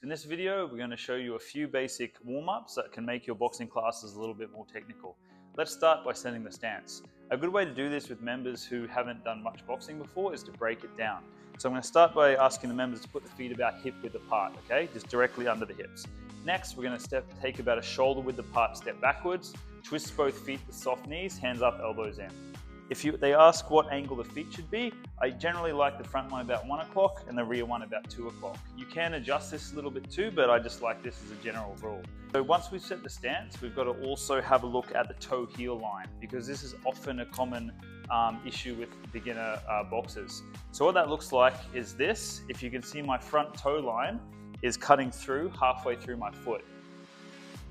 In this video, we're going to show you a few basic warm-ups that can make your boxing classes a little bit more technical. Let's start by setting the stance. A good way to do this with members who haven't done much boxing before is to break it down. So I'm going to start by asking the members to put the feet about hip width apart, okay? Just directly under the hips. Next, we're going to take about a shoulder width apart, step backwards, twist both feet with soft knees, hands up, elbows in. If they ask what angle the feet should be, I generally like the front one about 1 o'clock and the rear one about 2 o'clock. You can adjust this a little bit too, but I just like this as a general rule. So once we've set the stance, we've got to also have a look at the toe-heel line, because this is often a common issue with beginner boxers. So what that looks like is this. If you can see, my front toe line is cutting through halfway through my foot.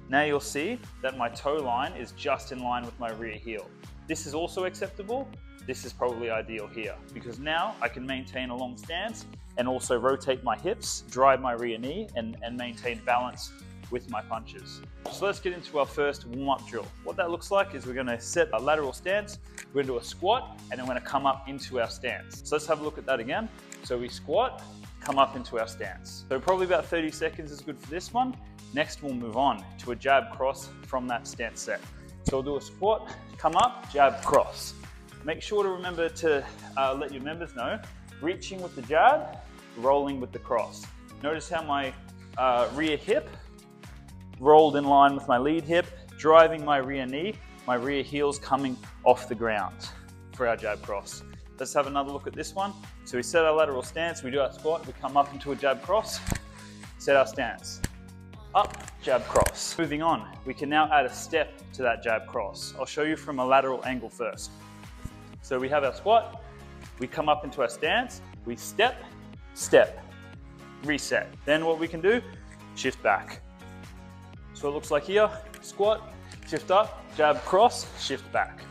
Now you'll see that my toe line is just in line with my rear heel. This is also acceptable. This is probably ideal here, because now I can maintain a long stance and also rotate my hips, drive my rear knee, and maintain balance with my punches. So let's get into our first warm-up drill. What that looks like is we're going to set a lateral stance, we're going to do a squat, and then we're going to come up into our stance. So let's have a look at that again. So we squat, come up into our stance. So probably about 30 seconds is good for this one. Next, we'll move on to a jab cross from that stance set. So we'll do a squat, come up, jab, cross. Make sure to remember to let your members know, reaching with the jab, rolling with the cross. Notice how my rear hip rolled in line with my lead hip, driving my rear knee, my rear heel's coming off the ground for our jab cross. Let's have another look at this one. So we set our lateral stance, we do our squat, we come up into a jab cross, set our stance. Up, jab cross. Moving on, we can now add a step to that jab cross. I'll show you from a lateral angle first. So we have our squat, we come up into our stance, we step, step, reset. Then what we can do, shift back. So it looks like here, squat, shift up, jab cross, shift back.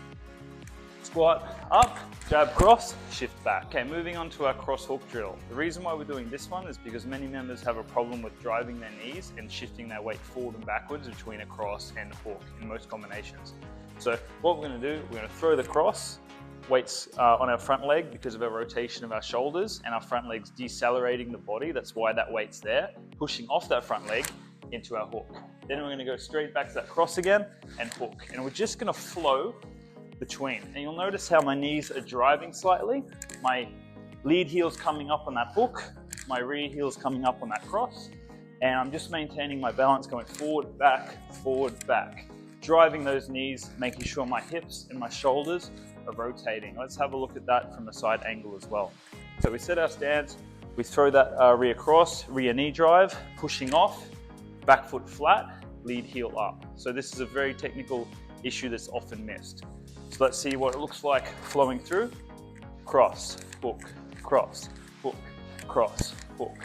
Squat, up, jab cross, shift back. Okay, moving on to our cross hook drill. The reason why we're doing this one is because many members have a problem with driving their knees and shifting their weight forward and backwards between a cross and a hook in most combinations. So what we're going to do, we're going to throw the cross, weights on our front leg because of our rotation of our shoulders and our front legs decelerating the body. That's why that weight's there, pushing off that front leg into our hook. Then we're going to go straight back to that cross again and hook. And we're just going to flow between. And you'll notice how my knees are driving slightly. My lead heel's coming up on that hook, my rear heel's coming up on that cross, and I'm just maintaining my balance going forward, back, driving those knees, making sure my hips and my shoulders are rotating. Let's have a look at that from the side angle as well. So we set our stance, we throw that rear cross, rear knee drive, pushing off, back foot flat, lead heel up. So this is a very technical issue that's often missed. So let's see what it looks like flowing through. Cross, hook, cross, hook, cross, hook.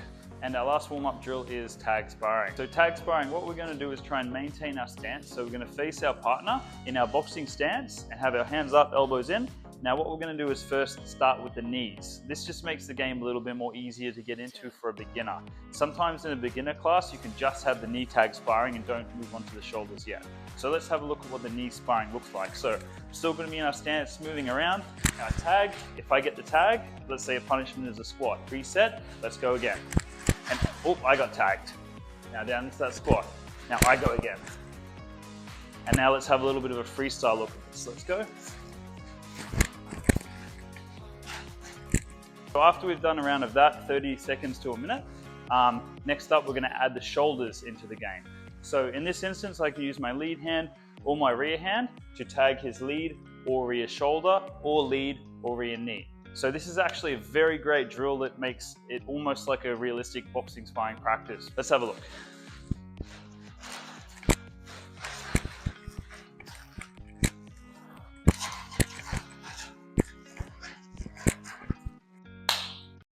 And our last warm-up drill is tag sparring. So tag sparring, what we're going to do is try and maintain our stance. So we're going to face our partner in our boxing stance and have our hands up, elbows in. Now what we're going to do is first start with the knees. This just makes the game a little bit more easier to get into for a beginner. Sometimes in a beginner class, you can just have the knee tag sparring and don't move on to the shoulders yet. So let's have a look at what the knee sparring looks like. So we're still going to be in our stance, moving around. Our tag, if I get the tag, let's say a punishment is a squat. Reset, let's go again. And oh, I got tagged. Now down into that squat. Now I go again. And now let's have a little bit of a freestyle look at this. Let's go. So after we've done a round of that, 30 seconds to a minute, next up we're going to add the shoulders into the game. So in this instance, I can use my lead hand or my rear hand to tag his lead or rear shoulder or lead or rear knee. So this is actually a very great drill that makes it almost like a realistic boxing sparring practice. Let's have a look.